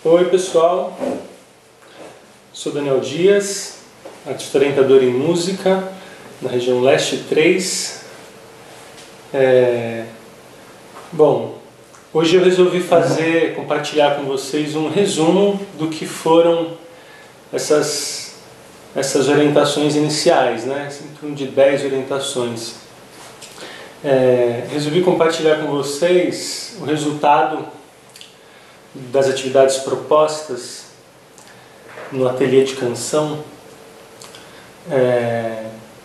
Oi pessoal, sou Daniel Dias, artista orientador em música na região Leste 3. Bom, hoje eu resolvi compartilhar com vocês um resumo do que foram essas orientações iniciais, né? Em torno de 10 orientações. Resolvi compartilhar com vocês o resultado das atividades propostas no ateliê de canção,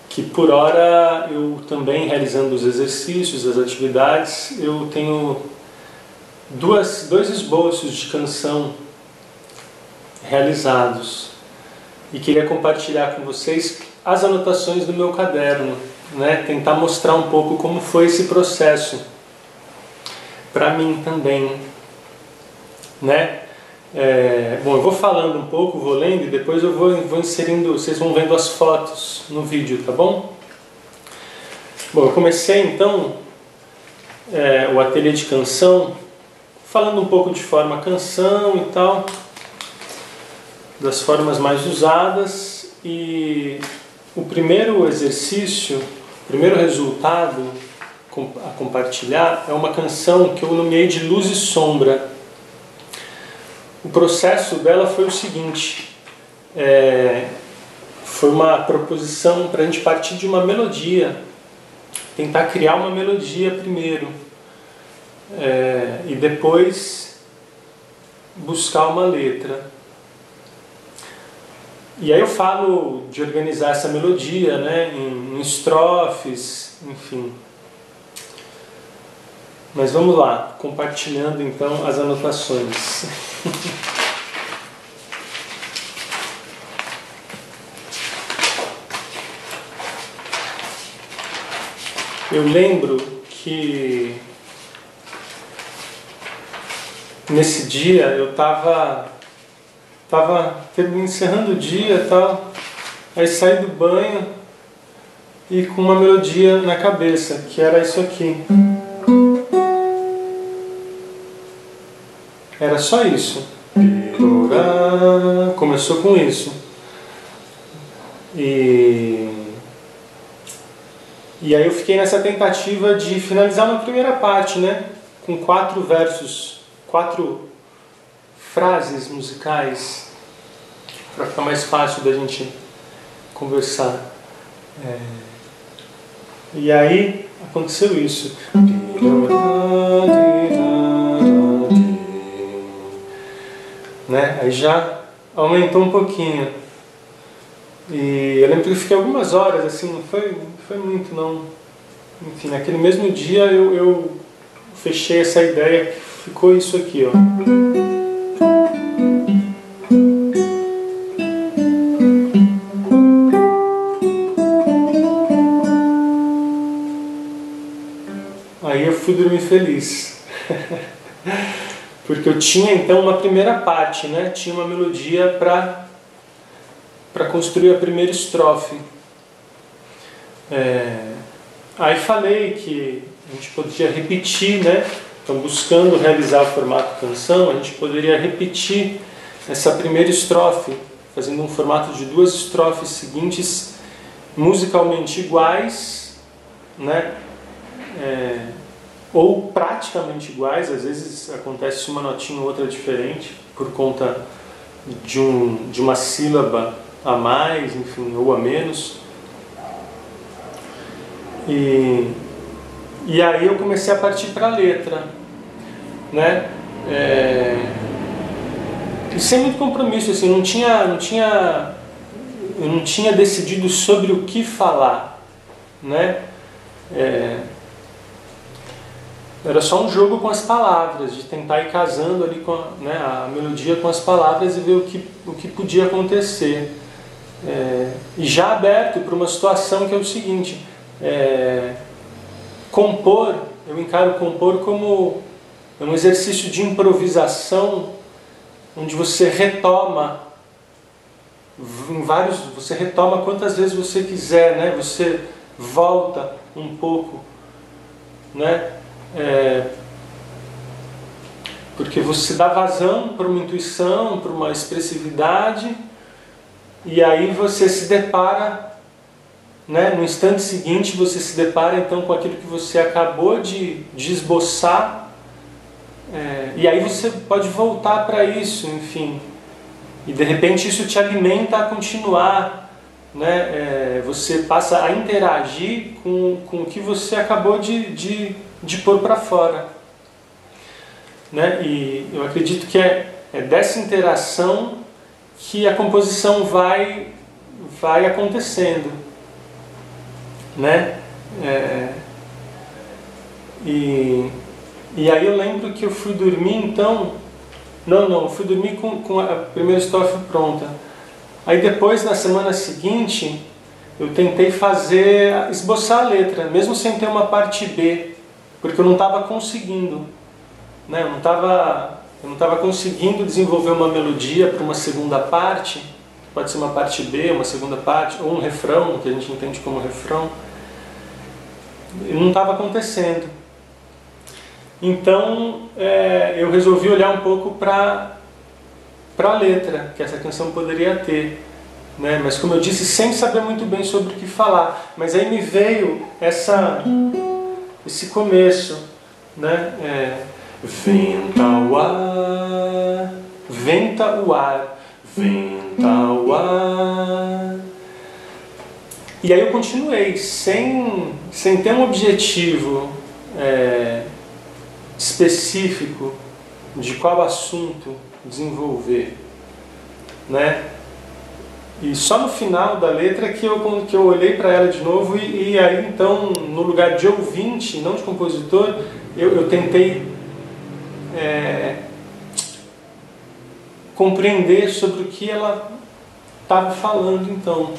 que por hora eu também realizando os exercícios, as atividades, eu tenho dois esboços de canção realizados e queria compartilhar com vocês as anotações do meu caderno, né? Tentar mostrar um pouco como foi esse processo para mim também, né? Bom, eu vou falando um pouco, vou lendo e depois eu vou inserindo, vocês vão vendo as fotos no vídeo, tá bom? Bom, eu comecei então o ateliê de canção falando um pouco de forma canção e tal, das formas mais usadas, e o primeiro exercício, o primeiro resultado a compartilhar é uma canção que eu nomeei de Luz e Sombra. O processo dela foi o seguinte, foi uma proposição para a gente partir de uma melodia, tentar criar uma melodia primeiro, e depois buscar uma letra. E aí eu falo de organizar essa melodia, né, em estrofes, enfim. Mas vamos lá, compartilhando então as anotações. Eu lembro que nesse dia eu estava encerrando o dia e tal, aí saí do banho e com uma melodia na cabeça, que era isso aqui. Era só isso. Começou com isso. E aí eu fiquei nessa tentativa de finalizar uma primeira parte, né? Com 4 versos, 4 frases musicais, para ficar mais fácil da gente conversar. E aí aconteceu isso. Né? Aí já aumentou um pouquinho. E eu lembro que eu fiquei algumas horas, assim, não foi muito não. Enfim, naquele mesmo dia eu fechei essa ideia, que ficou isso aqui, ó. Aí eu fui dormir feliz. Porque eu tinha então uma primeira parte, né? Tinha uma melodia para construir a primeira estrofe. Aí falei que a gente podia repetir, né? Então, buscando realizar o formato canção, a gente poderia repetir essa primeira estrofe, fazendo um formato de 2 estrofes seguintes, musicalmente iguais, né? Ou praticamente iguais, às vezes acontece uma notinha ou outra diferente, por conta de uma sílaba a mais, enfim, ou a menos. E aí eu comecei a partir para a letra, né? E sem muito compromisso, assim, eu não tinha decidido sobre o que falar, né? Era só um jogo com as palavras, de tentar ir casando ali com a melodia com as palavras e ver o que podia acontecer. E já aberto para uma situação que é o seguinte, compor, eu encaro compor como um exercício de improvisação, onde você retoma você retoma quantas vezes você quiser, né? Você volta um pouco, né? porque você dá vazão para uma intuição, para uma expressividade, e aí você se depara, né, no instante seguinte você se depara então com aquilo que você acabou de esboçar, e aí você pode voltar para isso, enfim, e de repente isso te alimenta a continuar, né, você passa a interagir com o que você acabou de pôr para fora, né, e eu acredito que é dessa interação que a composição vai acontecendo, né? E aí eu lembro que eu fui dormir, então... Não, fui dormir com a primeira estrofe pronta. Aí depois, na semana seguinte, eu tentei esboçar a letra, mesmo sem ter uma parte B, porque eu não estava conseguindo, né? Eu não estava conseguindo desenvolver uma melodia para uma segunda parte, pode ser uma parte B, uma segunda parte, ou um refrão, que a gente entende como refrão. Não estava acontecendo. Então eu resolvi olhar um pouco para a letra que essa canção poderia ter, né? Mas como eu disse, sem saber muito bem sobre o que falar. Mas aí me veio esse começo, né? Venta o ar, venta o ar, venta o ar. E aí eu continuei, sem ter um objetivo específico de qual assunto desenvolver, né? E só no final da letra que eu olhei para ela de novo e aí então, no lugar de ouvinte, não de compositor, eu tentei compreender sobre o que ela estava falando. Então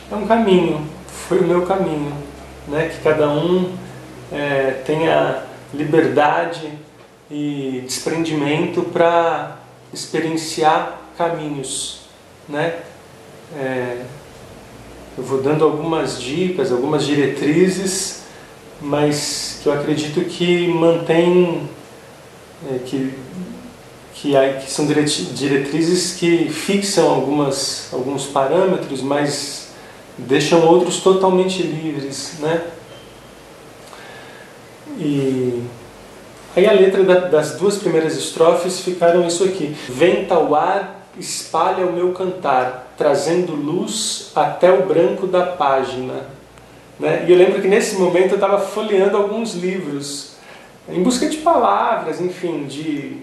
é um caminho, foi o meu caminho, né? Que cada um tenha liberdade e desprendimento para experienciar caminhos, né? Eu vou dando algumas dicas, algumas diretrizes, mas que eu acredito que mantém, que são diretrizes que fixam alguns parâmetros, mas deixam outros totalmente livres, né? E aí a letra das duas primeiras estrofes ficaram isso aqui: venta o ar, espalha o meu cantar, trazendo luz até o branco da página, né? E eu lembro que nesse momento eu estava folheando alguns livros em busca de palavras, enfim, de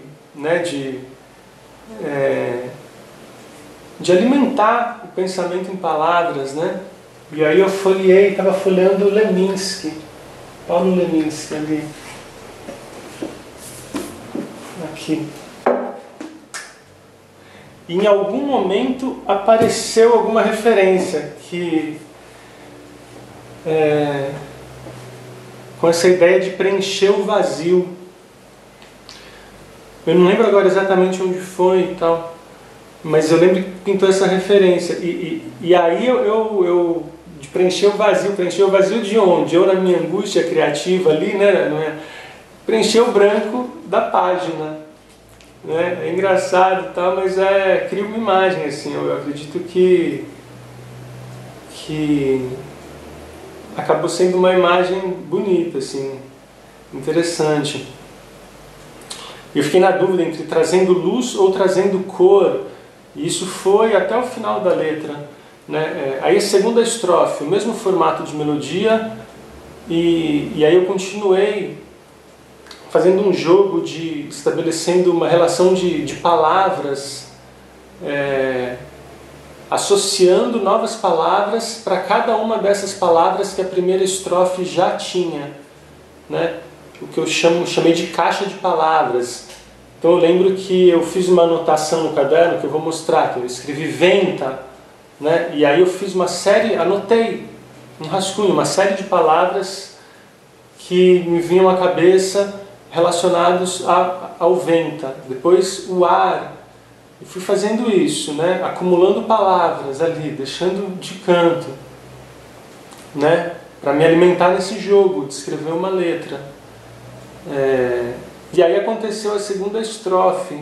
alimentar o pensamento em palavras, né? E aí eu estava folheando Leminski, Paulo Leminski ali, aqui. E em algum momento apareceu alguma referência com essa ideia de preencher o vazio. Eu não lembro agora exatamente onde foi e tal, mas eu lembro que pintou essa referência. E aí eu de preencher o vazio de onde? Eu, na minha angústia criativa ali, né, preencher o branco da página, né? É engraçado e tal, mas cria uma imagem, assim. Eu acredito que acabou sendo uma imagem bonita, assim, interessante. Eu fiquei na dúvida entre trazendo luz ou trazendo cor, e isso foi até o final da letra, né? Aí a segunda estrofe, o mesmo formato de melodia, e aí eu continuei fazendo um jogo estabelecendo uma relação de palavras, associando novas palavras para cada uma dessas palavras que a primeira estrofe já tinha, né? O que eu chamei de caixa de palavras. Então eu lembro que eu fiz uma anotação no caderno que eu vou mostrar, que eu escrevi venta, né? E aí eu fiz anotei um rascunho, uma série de palavras que me vinham à cabeça relacionados ao venta. Depois o ar. E fui fazendo isso, né? Acumulando palavras ali, deixando de canto, né? Para me alimentar nesse jogo de escrever uma letra. E aí aconteceu a segunda estrofe,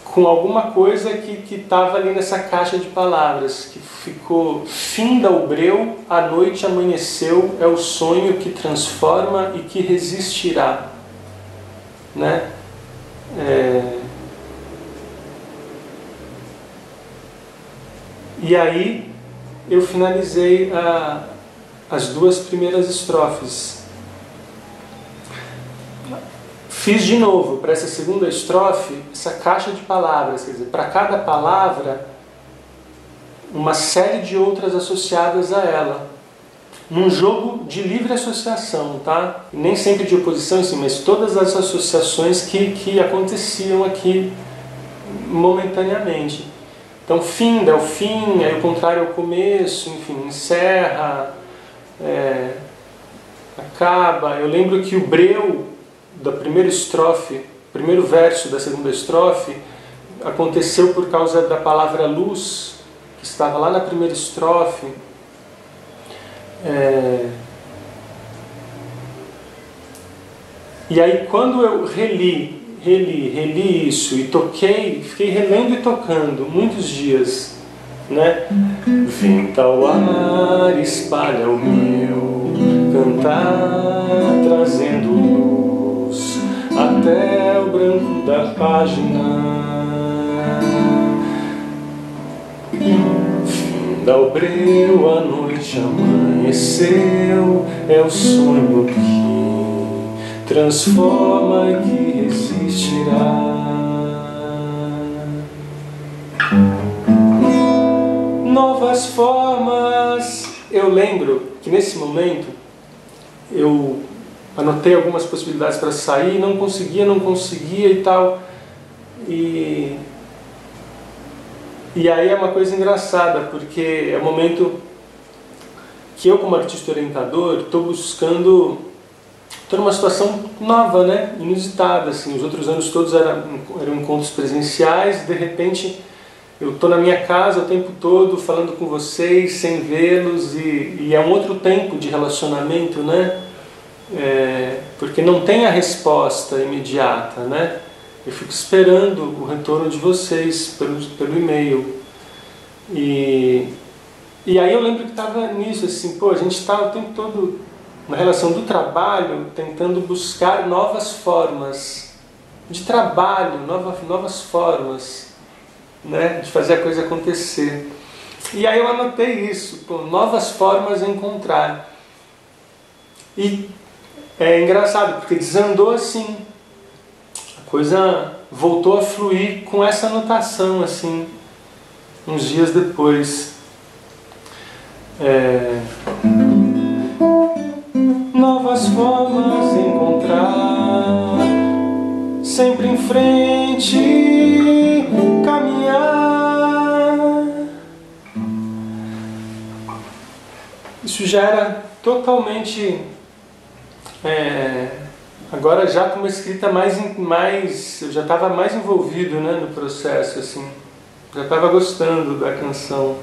com alguma coisa que estava ali nessa caixa de palavras, que ficou: finda o breu, a noite amanheceu, é o sonho que transforma e que resistirá. Né? E aí eu finalizei as duas primeiras estrofes. Fiz de novo, para essa segunda estrofe, essa caixa de palavras, quer dizer, para cada palavra, uma série de outras associadas a ela. Num jogo de livre associação, tá? Nem sempre de oposição, sim, mas todas as associações que aconteciam aqui momentaneamente. Então, finda é o fim, aí o contrário é o começo, enfim, encerra, acaba. Eu lembro que o breu da primeira estrofe, primeiro verso da segunda estrofe, aconteceu por causa da palavra luz, que estava lá na primeira estrofe. E aí quando eu reli isso e toquei, fiquei relendo e tocando muitos dias, né? Venta ao ar, espalha o meu cantar, trazendo luz até o branco da página. Finda o breu, a noite amanheceu, é o sonho que transforma e que resistirá. Novas formas. Eu lembro que nesse momento eu anotei algumas possibilidades para sair, não conseguia e tal. E aí é uma coisa engraçada, porque é um momento que eu, como artista orientador, estou buscando... Estou numa situação nova, né? Inusitada. Assim. Os outros anos todos eram encontros presenciais, de repente eu estou na minha casa o tempo todo falando com vocês, sem vê-los, e é um outro tempo de relacionamento, né? Porque não tem a resposta imediata, né? Eu fico esperando o retorno de vocês pelo e-mail. E aí eu lembro que estava nisso, assim, a gente está o tempo todo na relação do trabalho, tentando buscar novas formas de trabalho, novas formas, né, de fazer a coisa acontecer. E aí eu anotei isso, novas formas a encontrar. E é engraçado, porque desandou assim. A coisa voltou a fluir com essa anotação, assim, uns dias depois. Novas formas encontrar, sempre em frente, caminhar. Isso já era totalmente... agora já com uma escrita mais eu já estava mais envolvido, né, no processo, assim, já estava gostando da canção.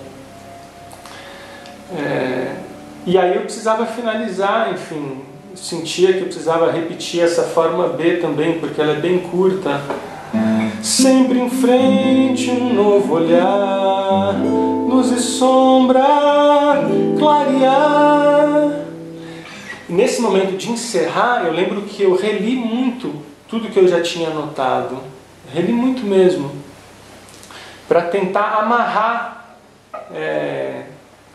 E aí eu precisava finalizar, enfim, sentia que eu precisava repetir essa forma B também, porque ela é bem curta. Sempre em frente, um novo olhar, luz e sombra, clarear. Nesse momento de encerrar, eu lembro que eu reli muito tudo que eu já tinha anotado. Reli muito mesmo. Para tentar amarrar,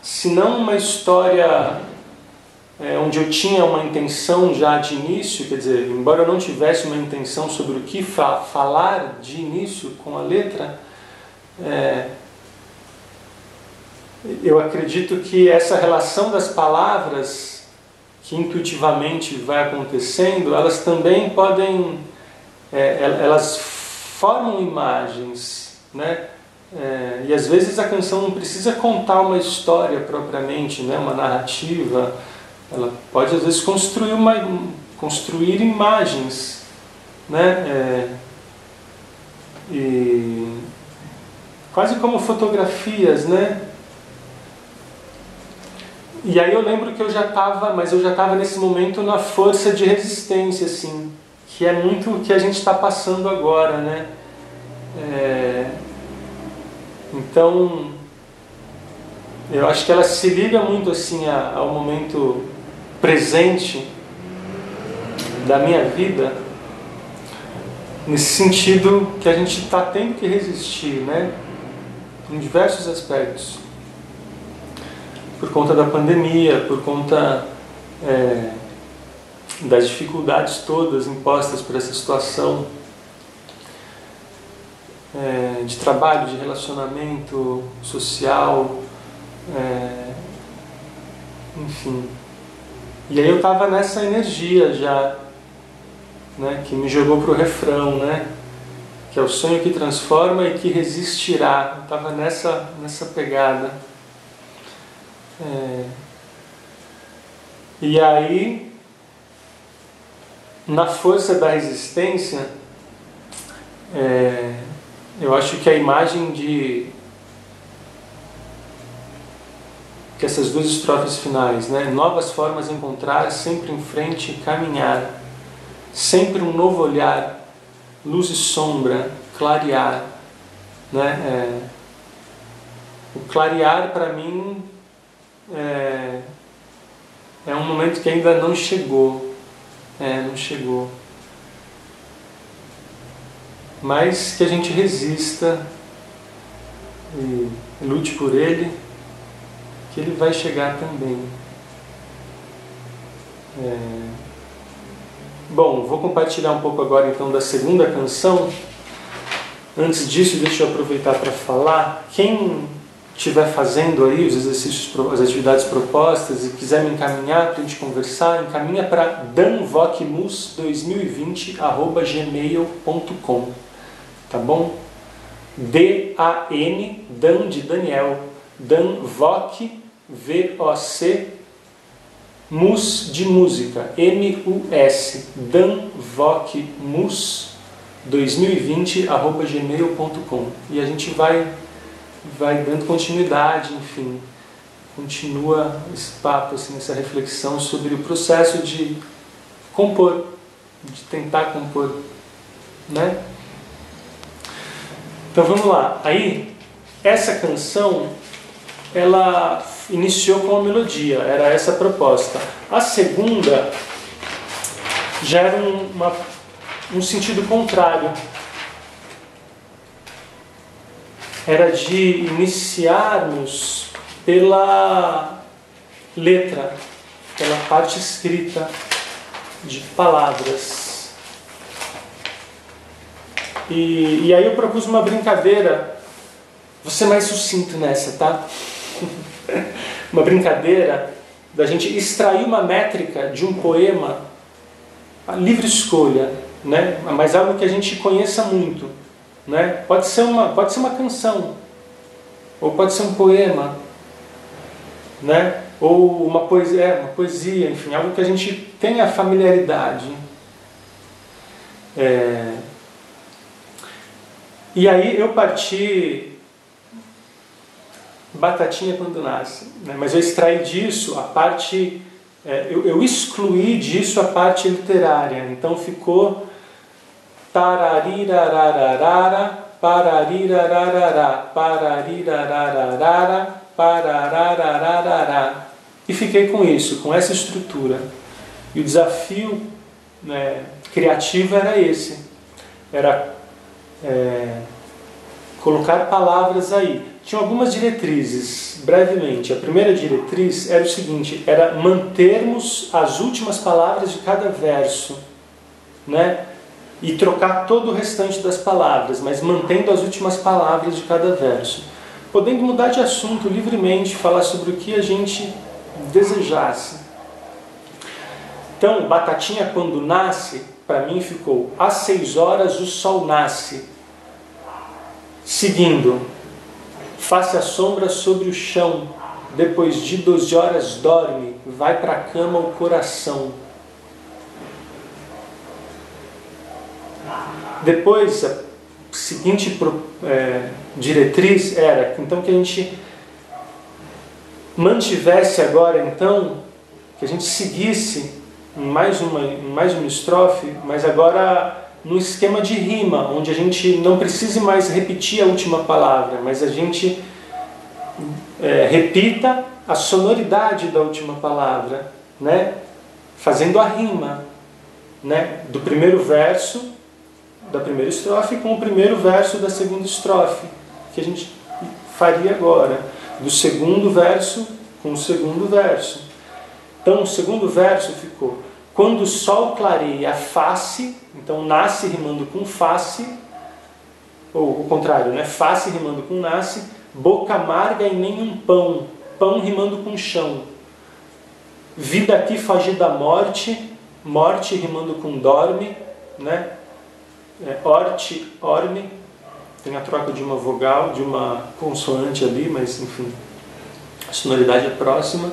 se não uma história onde eu tinha uma intenção já de início, quer dizer, embora eu não tivesse uma intenção sobre o que falar de início com a letra, eu acredito que essa relação das palavras que intuitivamente vai acontecendo, elas também podem, elas formam imagens, né? E às vezes a canção não precisa contar uma história propriamente, né? Uma narrativa, ela pode às vezes construir imagens, né? E quase como fotografias, né? E aí eu lembro que eu já estava nesse momento na força de resistência, assim, que é muito o que a gente está passando agora, né? Então, eu acho que ela se liga muito assim ao momento presente da minha vida, nesse sentido que a gente está tendo que resistir, né? Em diversos aspectos. Por conta da pandemia, por conta das dificuldades todas impostas por essa situação de trabalho, de relacionamento social, enfim. E aí eu estava nessa energia já, né, que me jogou para o refrão, né, que é o sonho que transforma e que resistirá. Eu estava nessa pegada. E aí, na força da resistência, eu acho que a imagem que essas duas estrofes finais, né? Novas formas encontrar, sempre em frente caminhar, sempre um novo olhar, luz e sombra, clarear, né? O clarear para mim é um momento que ainda não chegou, não chegou, mas que a gente resista e lute por ele, que ele vai chegar também. Bom, vou compartilhar um pouco agora então da segunda canção. Antes disso, deixa eu aproveitar para falar. Quem estiver fazendo aí os exercícios, as atividades propostas e quiser me encaminhar para a gente conversar, encaminha para danvocmus2020@gmail.com, tá bom? D-A-N, Dan de Daniel, danvoc, V-O-C, mus de música, M-U-S, danvocmus2020@gmail.com. E a gente vai dando continuidade, enfim, continua esse papo, assim, essa reflexão sobre o processo de compor, de tentar compor, né? Então vamos lá. Aí, essa canção, ela iniciou com a melodia, era essa a proposta. A segunda já era um sentido contrário. Era de iniciarmos pela letra, pela parte escrita de palavras. E aí eu propus uma brincadeira, vou ser mais sucinto nessa, tá? Uma brincadeira da gente extrair uma métrica de um poema, a livre escolha, né? Mas algo que a gente conheça muito, né? Pode ser uma canção, ou pode ser um poema, né? Ou uma poesia, enfim, algo que a gente tenha familiaridade. E aí eu parti Batatinha quando nasce, né? Mas eu extraí disso a parte, eu excluí disso a parte literária, então ficou tararirararara, pararirararara, pararirararara, parararararara. E fiquei com isso, com essa estrutura. E o desafio, né, criativo era esse, era colocar palavras aí. Tinha algumas diretrizes, brevemente. A primeira diretriz era o seguinte, era mantermos as últimas palavras de cada verso, né? E trocar todo o restante das palavras, mas mantendo as últimas palavras de cada verso. Podendo mudar de assunto livremente, falar sobre o que a gente desejasse. Então, Batatinha quando nasce, para mim ficou: às 6 horas o sol nasce. Seguindo, face a sombra sobre o chão, depois de 12 horas dorme, vai para a cama o coração. Depois, a seguinte diretriz era então que a gente mantivesse agora então, que a gente seguisse em mais uma estrofe, mas agora num esquema de rima, onde a gente não precise mais repetir a última palavra, mas a gente repita a sonoridade da última palavra, né? Fazendo a rima, né? Do primeiro verso da primeira estrofe com o primeiro verso da segunda estrofe, que a gente faria agora, do segundo verso com o segundo verso. Então o segundo verso ficou: quando o sol clareia a face, então nasce rimando com face, ou o contrário, né? Face rimando com nasce, boca amarga e nenhum pão, pão rimando com chão. Vida aqui foge da morte, morte rimando com dorme, né? Orte, orme, tem a troca de uma vogal, de uma consoante ali, mas enfim, a sonoridade é próxima.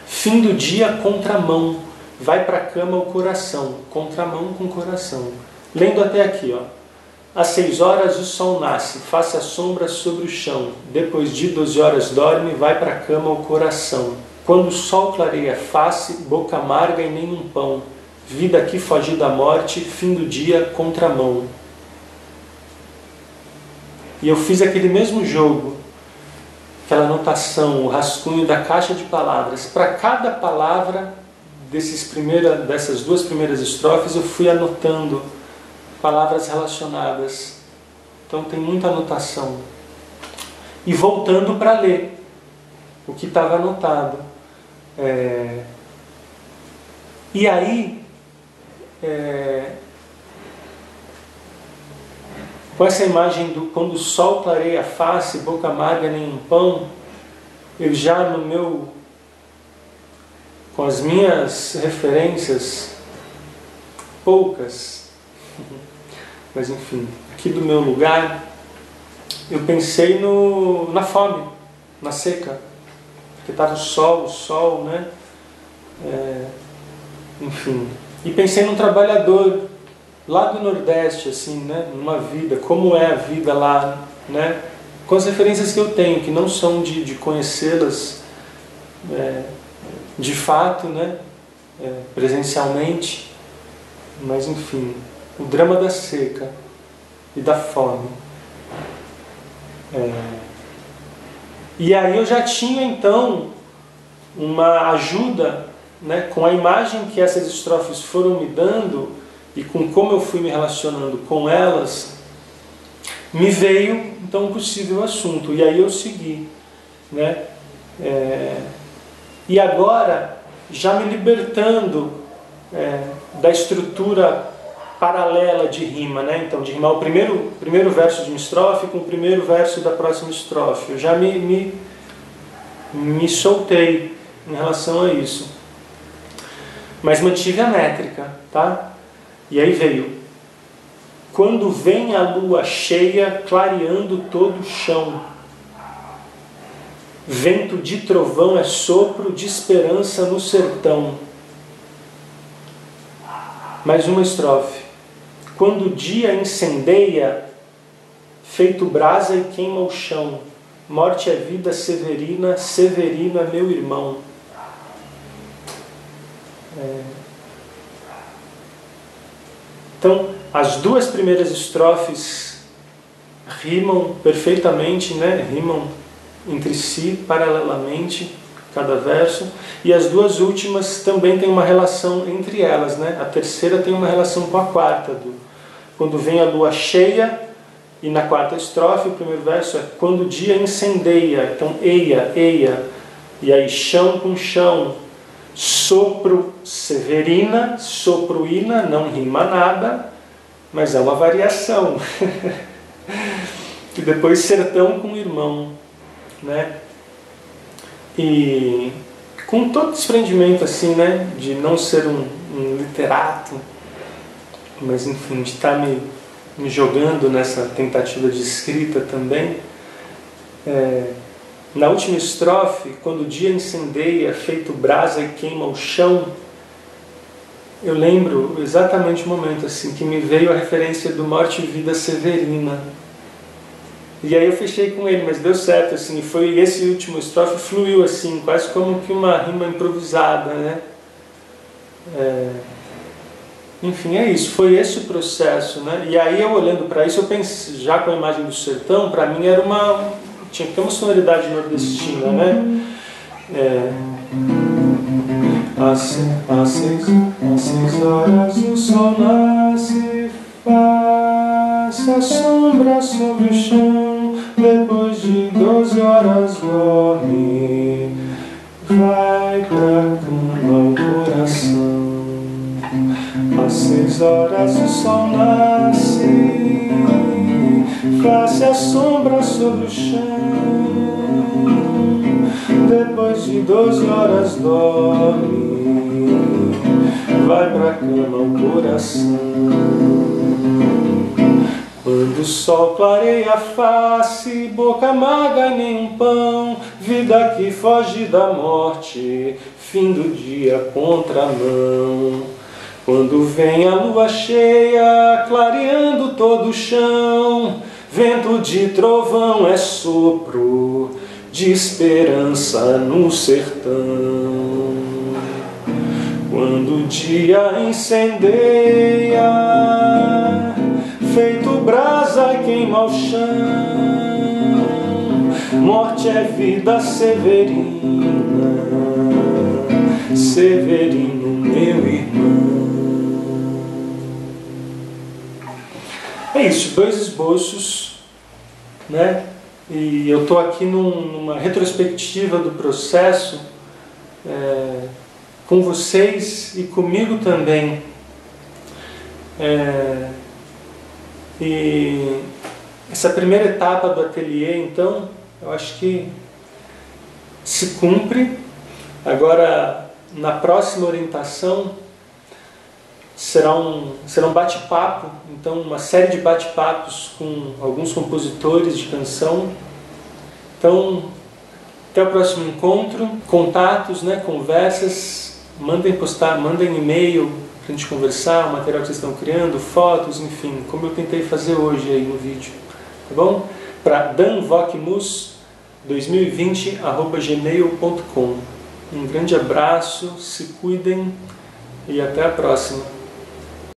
Fim do dia, contramão, vai para a cama o coração, contramão com coração. Lendo até aqui, ó. Às 6 horas o sol nasce, faça a sombra sobre o chão, depois de 12 horas dorme, vai para a cama o coração. Quando o sol clareia a face, boca amarga e nenhum pão, vida aqui foge da morte, fim do dia, contramão. E eu fiz aquele mesmo jogo, aquela anotação, o rascunho da caixa de palavras. Para cada palavra dessas duas primeiras estrofes, eu fui anotando palavras relacionadas. Então tem muita anotação. E voltando para ler o que estava anotado. E aí, com essa imagem do quando o sol clareia a face, boca amarga nenhum pão, eu já com as minhas referências, poucas, mas enfim, aqui do meu lugar, eu pensei na fome, na seca, porque estava o sol, né? Enfim, e pensei num trabalhador lá do Nordeste, assim, né? Numa vida, como é a vida lá, né? Com as referências que eu tenho, que não são de conhecê-las de fato, né? Presencialmente, mas enfim, o drama da seca e da fome. E aí eu já tinha então uma ajuda, né? Com a imagem que essas estrofes foram me dando e com como eu fui me relacionando com elas, me veio então um possível assunto. E aí eu segui, né? E agora, já me libertando da estrutura paralela de rima, né? Então, de rimar o primeiro verso de uma estrofe com o primeiro verso da próxima estrofe. Eu já me soltei em relação a isso. Mas mantive a métrica, tá? E aí veio: quando vem a lua cheia clareando todo o chão, vento de trovão é sopro de esperança no sertão. Mais uma estrofe. Quando o dia incendeia, feito brasa e queima o chão, morte é vida severina, Severino é meu irmão. Então, as duas primeiras estrofes rimam perfeitamente, né? Rimam entre si, paralelamente, cada verso, e as duas últimas também têm uma relação entre elas, né? A terceira tem uma relação com a quarta, quando vem a lua cheia, e na quarta estrofe, o primeiro verso é quando o dia incendeia, então eia, eia, e aí chão com chão, sopro severina, sopruína, não rima nada, mas é uma variação. E depois sertão com irmão, né? E com todo desprendimento assim, né? De não ser um literato, mas enfim, de estar me jogando nessa tentativa de escrita também. Na última estrofe, quando o dia incendeia, feito brasa e queima o chão, eu lembro exatamente o momento assim que me veio a referência do Morte e Vida Severina. E aí eu fechei com ele, mas deu certo, assim, foi esse último estrofe fluiu assim, quase como que uma rima improvisada, né? Enfim, é isso, foi esse o processo, né? E aí eu olhando para isso, eu pensei, já com a imagem do sertão, para mim era tinha que ter uma sonoridade nordestina, né? Às 6 horas o sol nasce, faz a sombra sobre o chão, depois de 12 horas dorme, vai pra cama o coração. Às 6 horas o sol nasce, faz a sombra sobre o chão, depois de 12 horas dorme, vai pra cama o coração. Quando o sol clareia a face, boca amarga e nenhum pão, vida que foge da morte, fim do dia contramão. Quando vem a lua cheia, clareando todo o chão, vento de trovão é sopro de esperança no sertão. Quando o dia incendeia, feito brasa queima o chão, morte é vida severina, Severino, meu irmão. É isso, 2 esboços, né? E eu estou aqui numa retrospectiva do processo com vocês e comigo também. E essa primeira etapa do ateliê, então, eu acho que se cumpre. Agora, na próxima orientação, será um bate-papo, então uma série de bate-papos com alguns compositores de canção. Então, até o próximo encontro, contatos, né, conversas, mandem e-mail para a gente conversar, o material que vocês estão criando, fotos, enfim, como eu tentei fazer hoje aí no vídeo, tá bom? Para danvocmus2020@gmail.com. Um grande abraço, se cuidem e até a próxima.